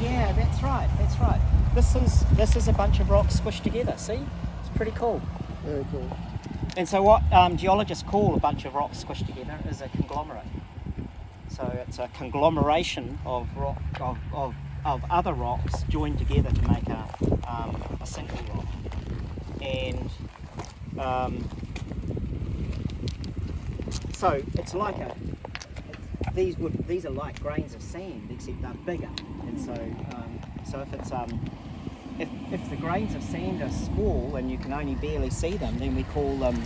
Yeah, that's right, that's right. This is a bunch of rocks squished together, see? It's pretty cool. Very cool. And so what geologists call a bunch of rocks squished together is a conglomerate. So it's a conglomeration of rock of other rocks joined together to make a single rock. And so it's like these are like grains of sand, except they're bigger. And so if it's if the grains of sand are small and you can only barely see them, then we call them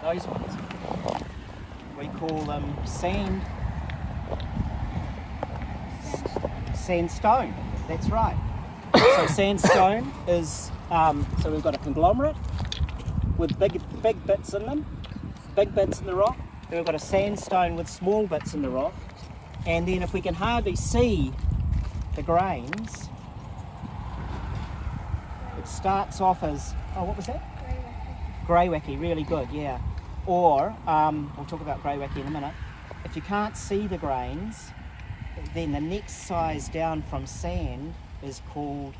those ones. We call them sandstone. That's right. So sandstone is so we've got a conglomerate with big bits in them, big bits in the rock. Then we've got a sandstone with small bits in the rock. And then if we can hardly see the grains, it starts off as, oh, what was that? Greywacke, really good, yeah. Or, we'll talk about greywacke in a minute. If you can't see the grains, then the next size down from sand is called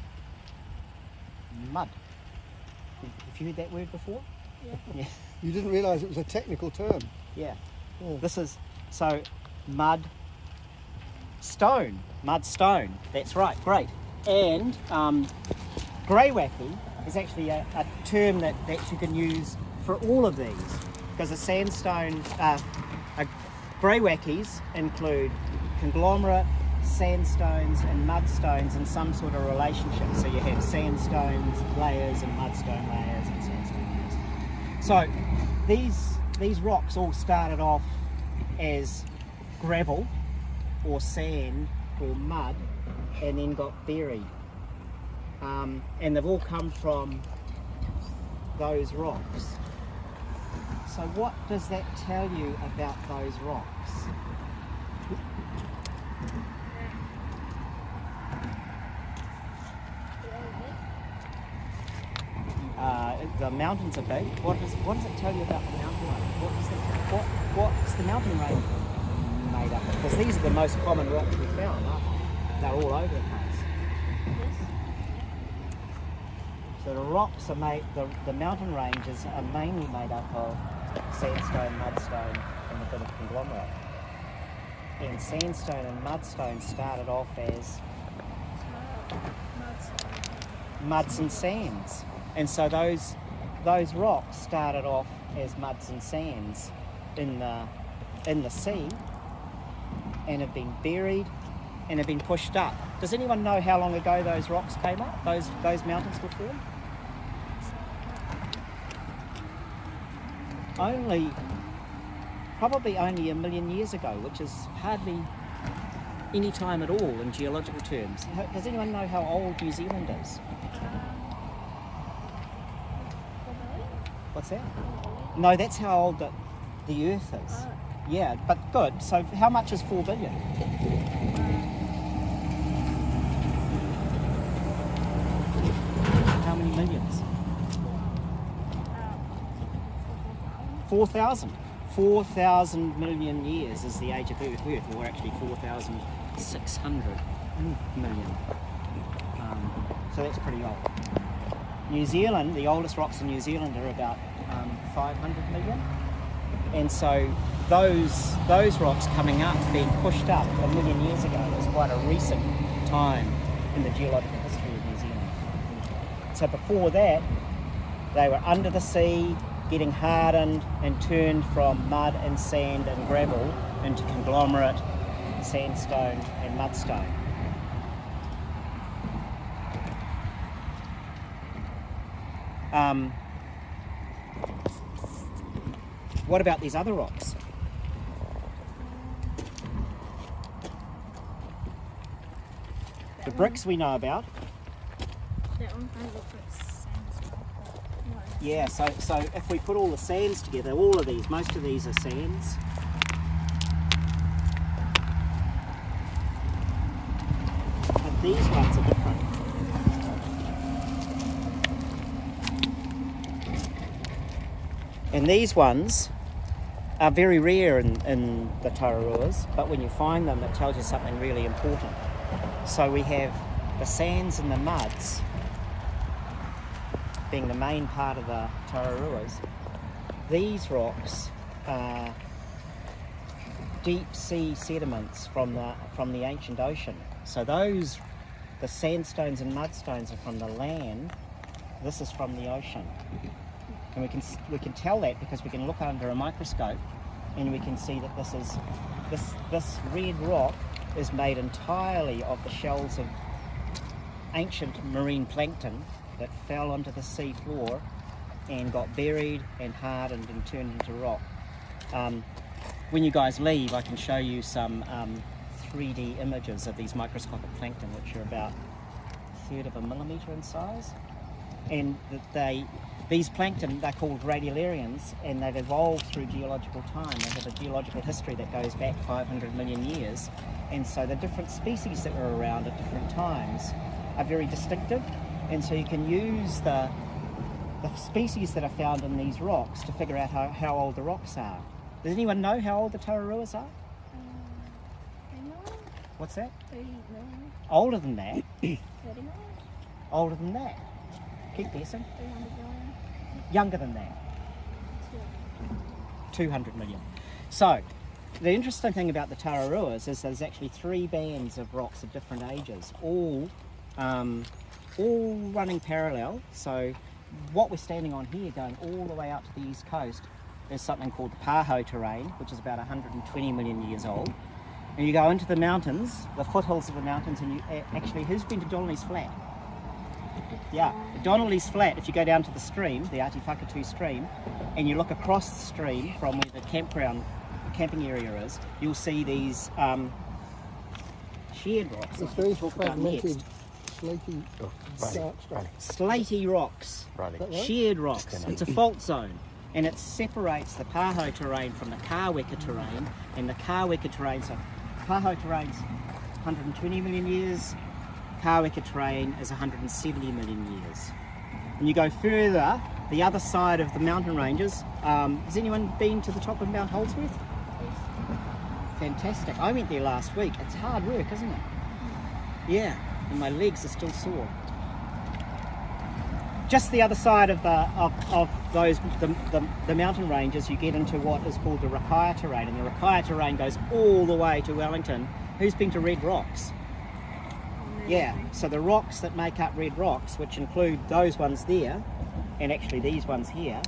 mud. Have you heard that word before? Yeah. You didn't realise it was a technical term. Yeah. Yeah. This is, so mud stone, that's right, great. And greywacke is actually a term that you can use for all of these, because a sandstone, greywackes include conglomerate, sandstones and mudstones in some sort of relationship. So you have sandstones layers and mudstone layers and sandstone layers. So these rocks all started off as gravel or sand or mud and then got buried. And they've all come from those rocks. So what does that tell you about those rocks? The mountains are big. What does it tell you about the mountain range? What's the mountain range made up of? Because these are the most common rocks we found, aren't they? They're all over the place. So the rocks are made, the mountain ranges are mainly made up of sandstone, mudstone, and a bit of conglomerate. And sandstone and mudstone started off as muds and sands. And so those rocks started off as muds and sands in the sea and have been buried and have been pushed up. Does anyone know how long ago those rocks came up? Those mountains were formed? Probably only 1 million years ago, which is hardly any time at all in geological terms. Does anyone know how old New Zealand is? What's that? No, that's how old the Earth is. Yeah, but good. So how much is 4 billion? How many millions? 4,000. 4,000 million years is the age of Earth, or actually 4,600 million. So that's pretty old. New Zealand, the oldest rocks in New Zealand are about 500 million. And so those rocks coming up, being pushed up 1 million years ago, was quite a recent time in the geological history of New Zealand. So before that, they were under the sea, getting hardened and turned from mud and sand and gravel into conglomerate, sandstone and mudstone. What about these other rocks? The bricks we know about. That one kind of looks like sandstone. Yeah, so if we put all the sands together, all of these, most of these are sands. But these ones are different. And these ones are very rare in the Tararuas, but when you find them, it tells you something really important. So we have the sands and the muds being the main part of the Tararuas. These rocks are deep sea sediments from the ancient ocean. So the sandstones and mudstones are from the land. This is from the ocean, and we can tell that because we can look under a microscope, and we can see that this red rock is made entirely of the shells of ancient marine plankton that fell onto the sea floor and got buried and hardened and turned into rock. When you guys leave, I can show you some 3D images of these microscopic plankton, which are about a third of a millimetre in size. And these plankton, they're called radiolarians, and they've evolved through geological time. They have a geological history that goes back 500 million years. And so the different species that were around at different times are very distinctive. And so you can use the species that are found in these rocks to figure out how old the rocks are. Does anyone know how old the Tararuas are? I know. What's that? 30 million. Older than that? 30 million. Older than that? Keep guessing. 300 million. Younger than that? 200 million. So, the interesting thing about the Tararuas is there's actually 3 bands of rocks of different ages, all running parallel. So, what we're standing on here, going all the way out to the east coast, is something called the Paho terrain, which is about 120 million years old. And you go into the mountains, the foothills of the mountains, and you actually, who's been to Donnelly's Flat? Yeah, Donnelly's Flat, if you go down to the stream, the Atifakatu stream, and you look across the stream from where the camping area is, you'll see these sheared rocks. It's very talk about fragmented, next. slaty, dark stuff. Slaty rocks, That right? sheared rocks. It's a fault zone, and it separates the Paho terrain from the Kaweka terrain, and the Kaweka terrain, so Paho terrain's 120 million years, Kaweka terrain is 170 million years. And you go further, the other side of the mountain ranges, has anyone been to the top of Mount Holdsworth? Fantastic. I went there last week. It's hard work, isn't it? Yeah, and my legs are still sore. Just the other side of the mountain ranges, you get into what is called the Rakaia terrain, and the Rakaia terrain goes all the way to Wellington. Who's been to Red Rocks? Yeah, so the rocks that make up Red Rocks, which include those ones there, and actually these ones here,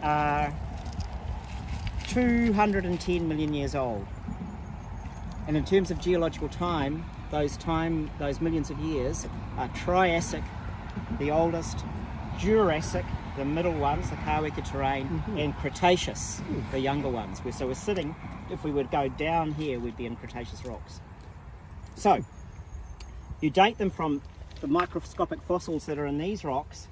are 210 million years old. And in terms of geological time, those millions of years are Triassic, the oldest, Jurassic, the middle ones, the Kaweka terrain, and Cretaceous, the younger ones. So we're sitting, if we would go down here, we'd be in Cretaceous rocks. So, you date them from the microscopic fossils that are in these rocks,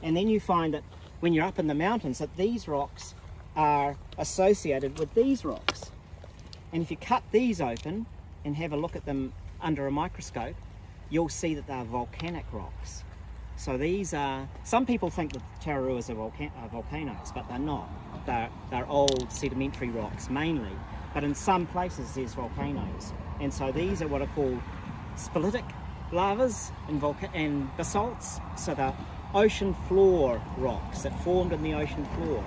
and then you find that when you're up in the mountains, that these rocks are associated with these rocks. And if you cut these open and have a look at them under a microscope, you'll see that they're volcanic rocks. So these are, some people think that Tararuas are volcanoes, but they're not. They're old sedimentary rocks mainly, but in some places there's volcanoes. And so these are what are called spilitic lavas and basalts. So they're ocean floor rocks that formed in the ocean floor.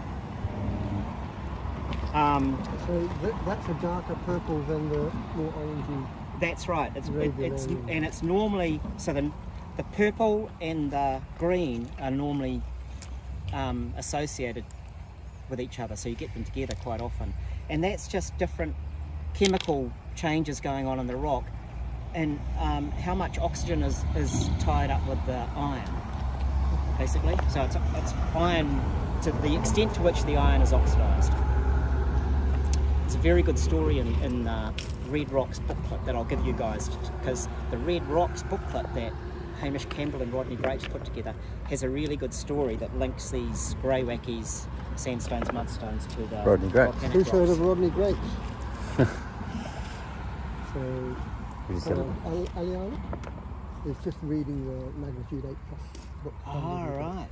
So that's a darker purple than the more orangey. That's right. Radiolarian. It's normally, so the purple and the green are normally associated with each other, so you get them together quite often. And that's just different chemical changes going on in the rock, and how much oxygen is tied up with the iron, basically. So it's iron, to the extent to which the iron is oxidized. It's a very good story in Red Rocks booklet that I'll give you guys, because the Red Rocks booklet that Hamish Campbell and Rodney Grates put together has a really good story that links these grey-wackies, sandstones, mudstones to the Rodney Grates. volcanic Who's heard rocks. of Rodney Grates? So, Aliana is just reading the Magnitude 8 Plus book. Oh, right.